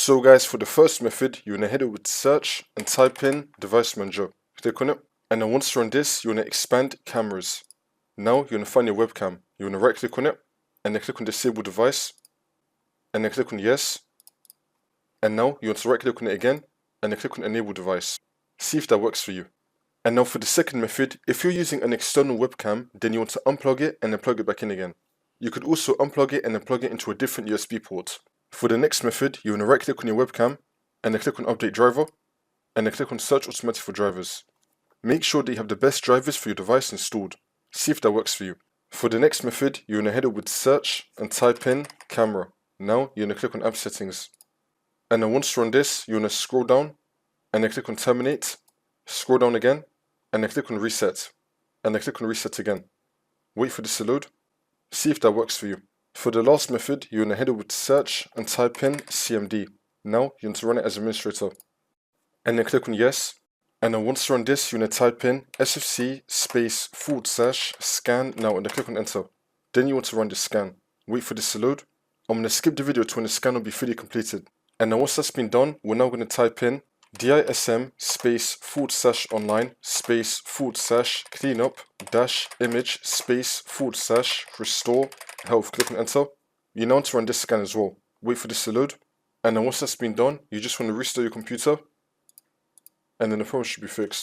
So guys, for the first method, you want to head over to search and type in device manager. Click on it, and then once you're on this, you want to expand cameras. Now you want to find your webcam. You want to right click on it, and then click on disable device, and then click on yes. And now you want to right click on it again, and then click on enable device. See if that works for you. And now for the second method, if you're using an external webcam, then you want to unplug it and then plug it back in again. You could also unplug it and then plug it into a different USB port. For the next method, you want to right click on your webcam, and then click on update driver, and then click on search automatic for drivers. Make sure that you have the best drivers for your device installed. See if that works for you. For the next method, you want to head over to search and type in camera. Now you want to click on app settings. And then once you're on this, you want to scroll down, and then click on terminate, scroll down again, and then click on reset, and then click on reset again. Wait for this to load. See if that works for you. For the last method, you want to head over to search and type in CMD. Now you want to run it as administrator, and then click on yes. And then once you're on this, you want to type in SFC /scan now, and then click on enter. Then you want to run the scan. Wait for this to load. I'm going to skip the video to when the scan will be fully completed. And then once that's been done, we're now going to type in DISM /online /cleanup -image /restore health. Click on enter. You now want to run this scan as well. Wait for this to load. And then once that's been done, you just want to restart your computer, and then the problem should be fixed.